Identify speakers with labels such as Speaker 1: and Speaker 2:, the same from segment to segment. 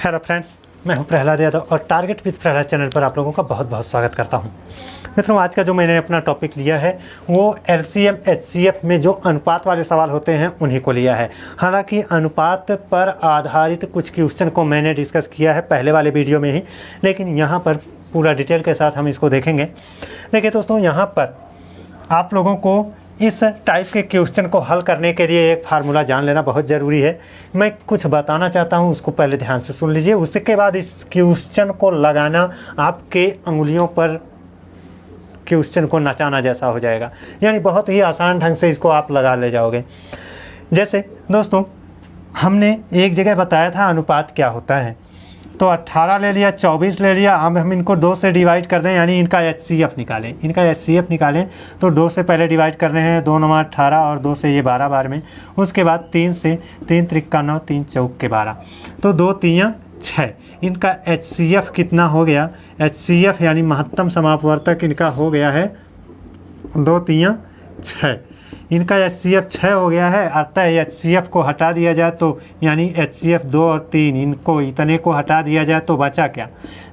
Speaker 1: Hello friends, मैं हूं प्रहलाद यादव और टारगेट विद प्रहलाद चैनल पर आप लोगों का बहुत बहुत स्वागत करता हूं। मित्रों, आज का जो मैंने अपना टॉपिक लिया है वो एलसीएम एचसीएफ में जो अनुपात वाले सवाल होते हैं उन्हीं को लिया है। हालांकि अनुपात पर आधारित कुछ क्वेश्चन को मैंने डिस्कस किया है पहले वाले वीडियो में ही, लेकिन यहाँ पर पूरा डिटेल के साथ हम इसको देखेंगे। देखिए दोस्तों, यहाँ पर आप लोगों को इस टाइप के क्वेश्चन को हल करने के लिए एक फार्मूला जान लेना बहुत ज़रूरी है। मैं कुछ बताना चाहता हूँ, उसको पहले ध्यान से सुन लीजिए। उसके बाद इस क्वेश्चन को लगाना आपके अंगुलियों पर क्वेश्चन को नचाना जैसा हो जाएगा, यानी बहुत ही आसान ढंग से इसको आप लगा ले जाओगे। जैसे दोस्तों, हमने एक जगह बताया था अनुपात क्या होता है, तो 18 ले लिया, 24 ले लिया। अब हम इनको 2 से डिवाइड कर दें, यानी इनका एचसीएफ निकालें। तो 2 से पहले डिवाइड कर रहे हैं, 2 9 18 और 2 से ये 12 बार में। उसके बाद 3 से 3 त्रिका 9, 3 चौक के 12, तो 2 3 6। इनका एचसीएफ कितना हो गया? एचसीएफ यानी महत्तम समापवर्तक इनका हो गया है 2 3 6। इनका एचसीएफ 6 हो गया है। अतः एचसीएफ को हटा दिया जाए तो यानी एचसीएफ 2 और 3, इनको इतने को हटा दिया जाए तो बचा क्या?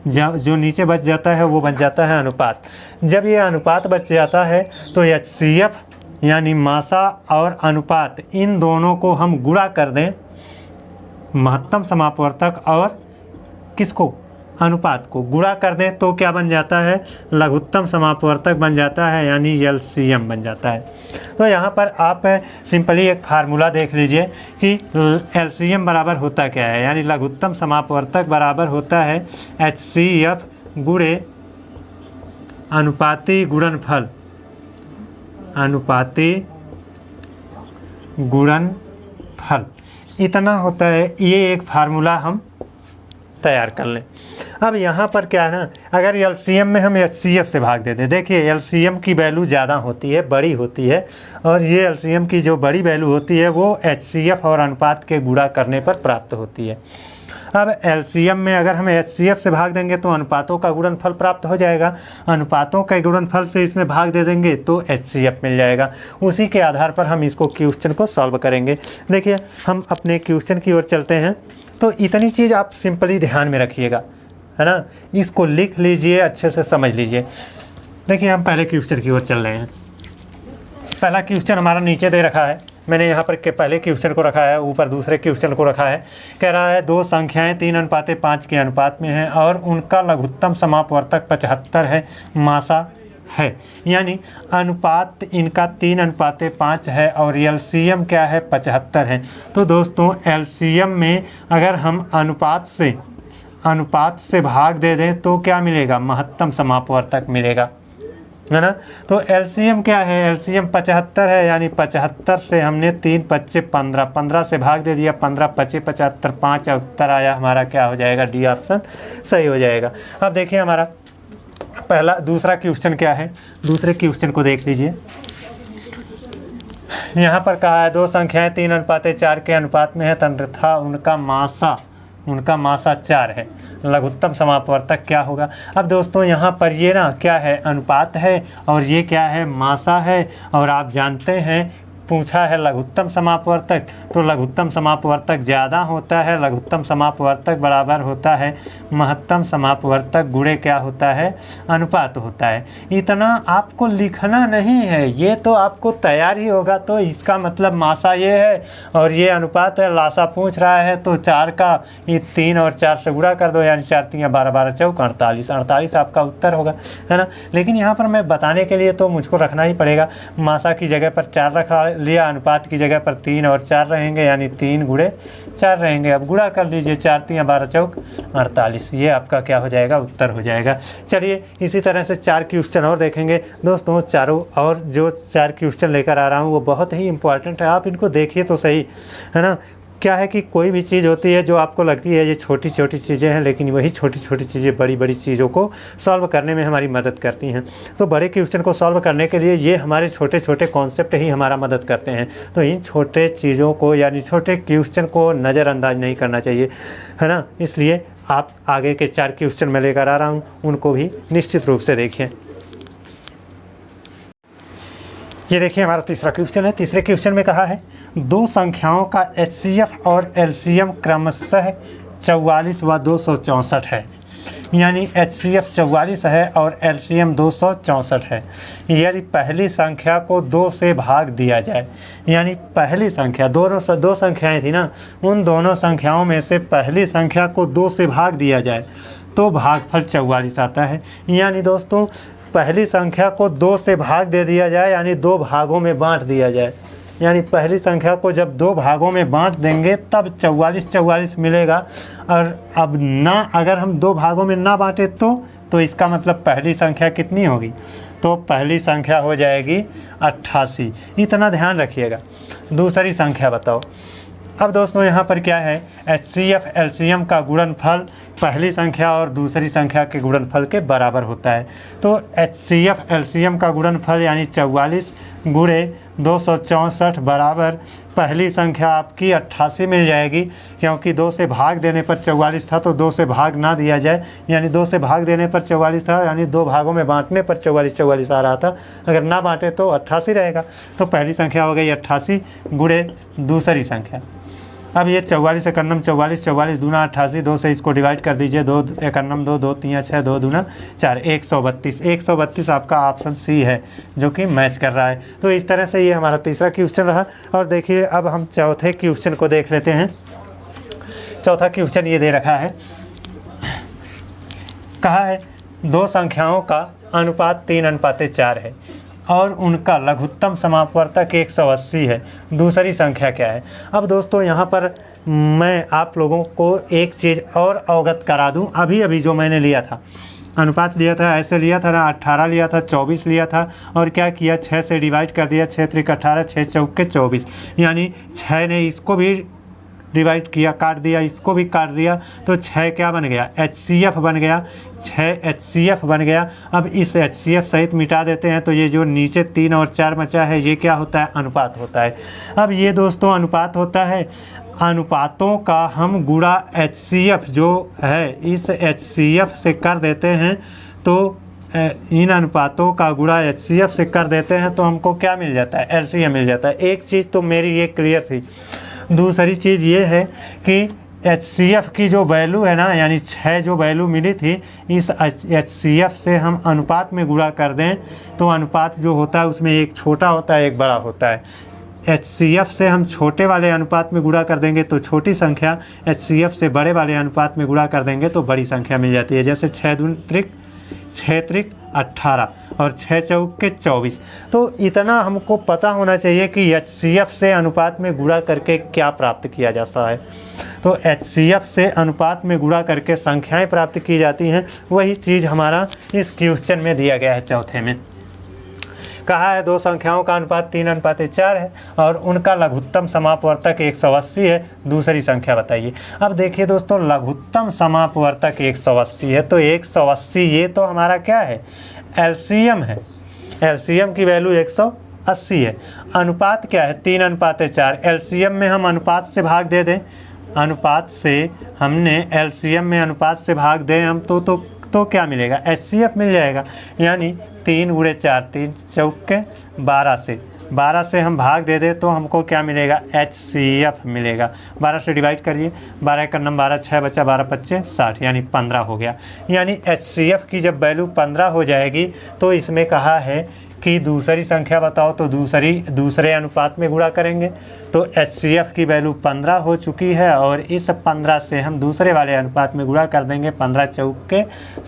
Speaker 1: जो नीचे बच जाता है वो बच जाता है अनुपात। जब ये अनुपात बच जाता है तो एचसीएफ यानी मासा और अनुपात, इन दोनों को हम गुणा कर दें, महत्तम समापवर्तक और किसको? अनुपात को गुणा कर दें तो क्या बन जाता है? लघुत्तम समापवर्तक बन जाता है, यानी एलसीएम बन जाता है। तो यहाँ पर आप सिंपली एक फार्मूला देख लीजिए कि एलसीएम बराबर होता क्या है, यानी लघुत्तम समापवर्तक बराबर होता है एचसीएफ गुणे अनुपाती गुणनफल। अनुपाती गुणनफल इतना होता है। ये एक फार्मूला हम तैयार कर लें। अब यहाँ पर क्या है ना, अगर एलसीएम में हम एचसीएफ से भाग दे दें, देखिए एलसीएम की वैल्यू ज़्यादा होती है, बड़ी होती है, और ये एलसीएम की जो बड़ी वैल्यू होती है वो एचसीएफ और अनुपात के गुणा करने पर प्राप्त होती है। अब एलसीएम में अगर हम एचसीएफ से भाग देंगे तो अनुपातों का गुणनफल प्राप्त हो जाएगा। अनुपातों के गुणनफल से इसमें भाग दे देंगे तो एचसीएफ मिल जाएगा। उसी के आधार पर हम इसको क्वेश्चन को सॉल्व करेंगे। देखिए, हम अपने क्वेश्चन की ओर चलते हैं। तो इतनी चीज़ आप सिंपली ध्यान में रखिएगा, है ना। इसको लिख लीजिए, अच्छे से समझ लीजिए। देखिए, हम पहले क्वेश्चन की ओर चल रहे हैं। पहला क्वेश्चन हमारा नीचे दे रखा है, मैंने यहाँ पर के पहले क्वेश्चन को रखा है, ऊपर दूसरे क्वेश्चन को रखा है। कह रहा है 2 संख्याएं 3:5 के अनुपात में हैं और उनका लघुत्तम समापवर्तक 75 है, मासा है, यानी अनुपात इनका 3:5 है और एलसीएम क्या है? 75 है। तो दोस्तों, एलसीएम में अगर हम अनुपात से भाग दे दें तो क्या मिलेगा? महत्तम समापवर्तक मिलेगा, है ना। तो एलसीएम क्या है? एलसीएम 75 है, यानी 75 से हमने 3 5 15, 15 से भाग दे दिया, 15 5 75, 5 उत्तर आया हमारा, क्या हो जाएगा? डी ऑप्शन सही हो जाएगा। अब देखिए हमारा दूसरा क्वेश्चन क्या है। दूसरे क्वेश्चन को देख लीजिए। यहाँ पर कहा है 2 संख्याएं 3:4 के अनुपात में है तथा उनका मासा 4 है, लघुत्तम समापवर्तक क्या होगा? अब दोस्तों, यहाँ पर ये ना क्या है? अनुपात है और ये क्या है? मासा है। और आप जानते हैं पूछा है लघुत्तम समापवर्तक, तो लघुत्तम समापवर्तक ज़्यादा होता है, लघुत्तम समापवर्तक बराबर होता है महत्तम समापवर्तक गुणे क्या होता है? अनुपात होता है। इतना आपको लिखना नहीं है, ये तो आपको तैयार ही होगा। तो इसका मतलब मासा ये है और ये अनुपात है। लासा पूछ रहा है तो 4 का ये 3 और 4 से गुणा कर दो, यानी 4 3 12 12 चौक 48, 48 आपका उत्तर होगा, है ना। लेकिन यहाँ पर मैं बताने के लिए तो मुझको रखना ही पड़ेगा। मासा की जगह पर 4 रखा लिया, अनुपात की जगह पर 3 और 4 रहेंगे, यानी 3 गुणे 4 रहेंगे। अब गुणा कर लीजिए, 4 3 12 चौक 48, ये आपका क्या हो जाएगा? उत्तर हो जाएगा। चलिए, इसी तरह से 4 क्वेश्चन और देखेंगे दोस्तों। चारों और जो 4 क्वेश्चन लेकर आ रहा हूँ वो बहुत ही इंपॉर्टेंट है, आप इनको देखिए तो सही, है ना। क्या है कि कोई भी चीज़ होती है जो आपको लगती है ये छोटी छोटी चीज़ें हैं, लेकिन वही छोटी छोटी चीज़ें बड़ी बड़ी चीज़ों को सॉल्व करने में हमारी मदद करती हैं। तो बड़े क्वेश्चन को सॉल्व करने के लिए ये हमारे छोटे छोटे कॉन्सेप्ट ही हमारा मदद करते हैं। तो इन छोटे चीज़ों को यानी छोटे क्वेश्चन को नज़रअंदाज नहीं करना चाहिए, है ना। इसलिए आप आगे के 4 क्वेश्चन मैं लेकर आ रहा हूँ, उनको भी निश्चित रूप से देखिए। ये देखिए हमारा तीसरा क्वेश्चन है। तीसरे क्वेश्चन में कहा है 2 संख्याओं का एचसीएफ और एलसीएम क्रमशः 44 व 264 है, यानी HCF 44 है और LCM 264 है। यदि पहली संख्या को 2 से भाग दिया जाए, यानी पहली संख्या दो संख्याएं थी ना, उन दोनों संख्याओं में से पहली संख्या को 2 से भाग दिया जाए तो भागफल 44 आता है। यानी दोस्तों पहली संख्या को 2 से भाग दे दिया जाए, यानी 2 भागों में बांट दिया जाए, यानी पहली संख्या को जब 2 भागों में बांट देंगे तब 44 मिलेगा। और अब ना अगर हम 2 भागों में ना बांटे तो इसका मतलब पहली संख्या कितनी होगी, तो पहली संख्या हो जाएगी 88। इतना ध्यान रखिएगा। दूसरी संख्या बताओ। अब दोस्तों यहाँ पर क्या है, HCF LCM का गुणनफल पहली संख्या और दूसरी संख्या के गुणनफल के बराबर होता है। तो HCF LCM का गुणनफल यानी 44 गुणे 264 बराबर पहली संख्या आपकी 88 मिल जाएगी, क्योंकि 2 से भाग देने पर 44 था तो 2 से भाग ना दिया जाए, यानी 2 से भाग देने पर 44 था, यानी 2 भागों में बांटने पर 44 आ रहा था, अगर ना बांटे तो 88 रहेगा। तो पहली संख्या हो गई 88 गुणे दूसरी संख्या। अब ये 44 एकन्नम 44 दूना 88, 2 से इसको डिवाइड कर दीजिए, 2 एकन्नम 2, 2 3 6, 2 दूना 4, 132 आपका ऑप्शन सी है जो कि मैच कर रहा है। तो इस तरह से ये हमारा तीसरा क्वेश्चन रहा। और देखिए अब हम चौथे क्वेश्चन को देख लेते हैं। चौथा क्वेश्चन ये दे रखा है, कहा है 2 संख्याओं का अनुपात 3:4 है और उनका लघुत्तम समापवर्तक 180 है। दूसरी संख्या क्या है। अब दोस्तों यहाँ पर मैं आप लोगों को एक चीज़ और अवगत करा दूँ। अभी जो मैंने लिया था, अनुपात लिया था, ऐसे लिया था ना, 18 लिया था, 24 लिया था, और क्या किया, 6 से डिवाइड कर दिया, 6 त्रिक 18, 6 चौके 24, यानी 6 ने इसको भी डिवाइड किया, काट दिया, इसको भी काट दिया, तो 6 क्या बन गया, HCF बन गया, 6 HCF बन गया। अब इस HCF सहित मिटा देते हैं, तो ये जो नीचे 3 और 4 बचा है ये क्या होता है, अनुपात होता है। अब ये दोस्तों अनुपात होता है, अनुपातों का हम गुणा HCF जो है इस HCF से कर देते हैं, तो इन अनुपातों का गुणा HCF से कर देते हैं तो हमको क्या मिल जाता है, LCM मिल जाता है। एक चीज़ तो मेरी ये क्लियर थी। दूसरी चीज़ ये है कि HCF की जो वैल्यू है ना, यानी 6 जो वैल्यू मिली थी, इस HCF से हम अनुपात में गुणा कर दें तो अनुपात जो होता है उसमें एक छोटा होता है एक बड़ा होता है। HCF से हम छोटे वाले अनुपात में गुणा कर देंगे तो छोटी संख्या, HCF से बड़े वाले अनुपात में गुणा कर देंगे तो बड़ी संख्या मिल जाती है। जैसे 6 त्रिक 18 और 6 चौके 24। तो इतना हमको पता होना चाहिए कि HCF से अनुपात में गुणा करके क्या प्राप्त किया जाता है। तो HCF से अनुपात में गुणा करके संख्याएं प्राप्त की जाती हैं। वही चीज़ हमारा इस क्वेश्चन में दिया गया है। चौथे में कहा है 2 संख्याओं का अनुपात 3:4 है और उनका लघुत्तम समापवर्तक 180 है। दूसरी संख्या बताइए। अब देखिए दोस्तों, लघुत्तम समापवर्तक 180 है, तो 180 ये तो हमारा क्या है, LCM है। LCM की वैल्यू 180 है। अनुपात क्या है, 3:4। LCM में हम अनुपात से भाग दे दें, अनुपात से हमने LCM में अनुपात से भाग दें हम तो क्या मिलेगा, HCF मिल जाएगा। यानी 3 गुणे 4, 3 चौके 12 से हम भाग दे दें तो हमको क्या मिलेगा, HCF मिलेगा। 12 से डिवाइड करिए, 12 का नंबर 12, 6 बचा, 12 पच्चे 60, यानी 15 हो गया। यानी HCF की जब वैल्यू 15 हो जाएगी तो इसमें कहा है कि दूसरी संख्या बताओ, तो दूसरे अनुपात में गुणा करेंगे। तो HCF की वैल्यू 15 हो चुकी है और इस 15 से हम दूसरे वाले अनुपात में गुणा कर देंगे, 15 चौके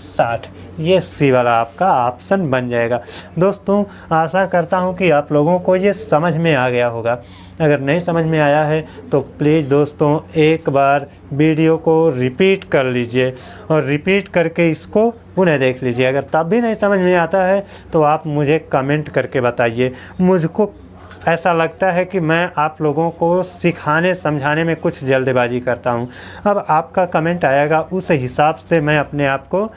Speaker 1: 60। ये सी वाला आपका ऑप्शन बन जाएगा। दोस्तों आशा करता हूँ कि आप लोगों को ये समझ में आ गया होगा। अगर नहीं समझ में आया है तो प्लीज़ दोस्तों एक बार वीडियो को रिपीट कर लीजिए और रिपीट करके इसको पुनः देख लीजिए। अगर तब भी नहीं समझ में आता है तो आप मुझे कमेंट करके बताइए। मुझको ऐसा लगता है कि मैं आप लोगों को सिखाने समझाने में कुछ जल्दबाजी करता हूं। अब आपका कमेंट आएगा, उस हिसाब से मैं अपने आप को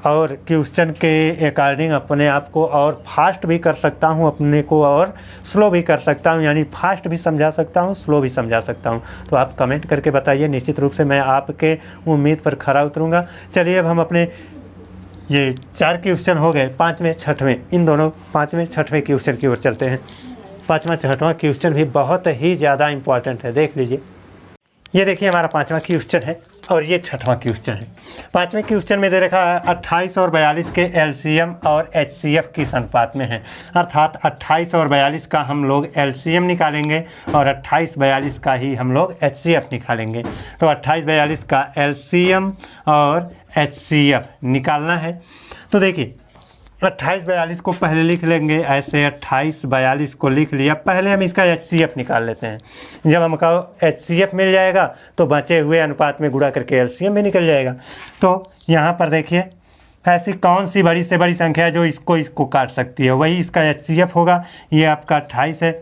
Speaker 1: और क्वेश्चन के अकॉर्डिंग अपने आप को और फास्ट भी कर सकता हूं, अपने को और स्लो भी कर सकता हूं, यानी फास्ट भी समझा सकता हूं, स्लो भी समझा सकता हूं। तो आप कमेंट करके बताइए, निश्चित रूप से मैं आपके उम्मीद पर खरा उतरूंगा। चलिए अब हम अपने ये 4 क्वेश्चन हो गए, 5वें 6वें, इन दोनों 5वें 6वें क्वेश्चन की ओर चलते हैं। 5वां 6वां क्वेश्चन भी बहुत ही ज़्यादा इम्पॉर्टेंट है, देख लीजिए। ये देखिए हमारा 5वां क्वेश्चन है और ये 6वां क्वेश्चन है। 5वें क्वेश्चन में दे रखा है 28 और 42 के एलसीएम और एचसीएफ किस अनुपात में है। अर्थात 28 और 42 का हम लोग एलसीएम निकालेंगे और 28-42 का ही हम लोग एचसीएफ निकालेंगे। तो 28-42 का एलसीएम और एचसीएफ निकालना है। तो देखिए 28-42 को पहले लिख लेंगे ऐसे, 28-42 को लिख लिया। पहले हम इसका एचसीएफ निकाल लेते हैं। जब हमको एचसीएफ मिल जाएगा तो बचे हुए अनुपात में गुणा करके एलसीएम भी निकल जाएगा। तो यहाँ पर देखिए ऐसी कौन सी बड़ी से बड़ी संख्या है जो इसको काट सकती है, वही इसका एचसीएफ होगा। ये आपका 28 है,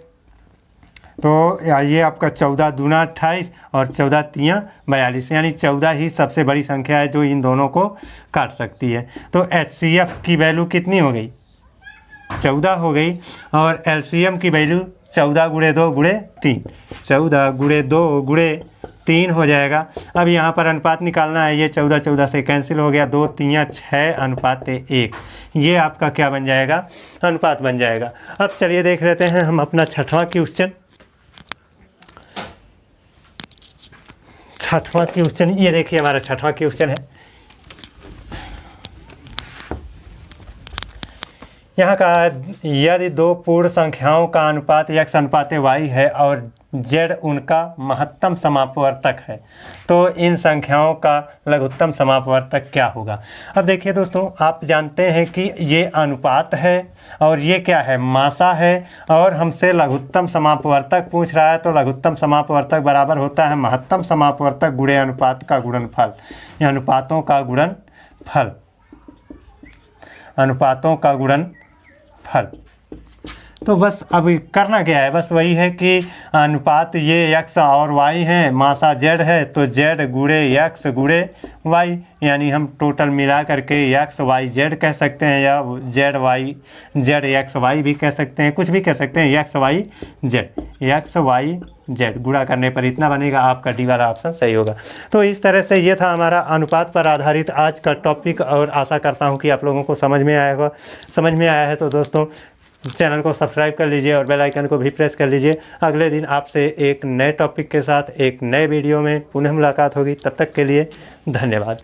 Speaker 1: तो ये आपका 14 दूना 28 और 14 तियाँ 42, यानी 14 ही सबसे बड़ी संख्या है जो इन दोनों को काट सकती है। तो एचसीएफ की वैल्यू कितनी हो गई, 14 हो गई, और एलसीएम की वैल्यू 14 × 2 × 3, 14 × 2 × 3 हो जाएगा। अब यहाँ पर अनुपात निकालना है। ये 14 से कैंसिल हो गया, 2 तियाँ 6 अनुपात 1, ये आपका क्या बन जाएगा, अनुपात बन जाएगा। अब चलिए देख लेते हैं हम अपना 6वां क्वेश्चन। 6वां क्वेश्चन, ये देखिए हमारा 6वां क्वेश्चन है। यहाँ का यदि दो पूर्ण संख्याओं का अनुपात x अनुपात y है और z उनका महत्तम समापवर्तक है, तो इन संख्याओं का लघुत्तम समापवर्तक क्या होगा। अब देखिए दोस्तों, आप जानते हैं कि ये अनुपात है और ये क्या है, मासा है, और हमसे लघुत्तम समापवर्तक पूछ रहा है। तो लघुत्तम समापवर्तक बराबर होता है महत्तम समापवर्तक गुणे अनुपात का गुणनफल, या अनुपातों का गुणनफल, अनुपातों का गुणनफल। तो बस अब करना क्या है, बस वही है कि अनुपात ये x और y हैं, मासा z है, तो z गुणे x गुणे y, यानी हम टोटल मिला करके x y z कह सकते हैं, या z x y भी कह सकते हैं, कुछ भी कह सकते हैं, x y z गुणा करने पर इतना बनेगा। आपका डी वाला ऑप्शन सही होगा। तो इस तरह से ये था हमारा अनुपात पर आधारित आज का टॉपिक, और आशा करता हूँ कि आप लोगों को समझ में आया है। तो दोस्तों चैनल को सब्सक्राइब कर लीजिए और बेल आइकन को भी प्रेस कर लीजिए। अगले दिन आपसे एक नए टॉपिक के साथ एक नए वीडियो में पुनः मुलाकात होगी। तब तक के लिए धन्यवाद।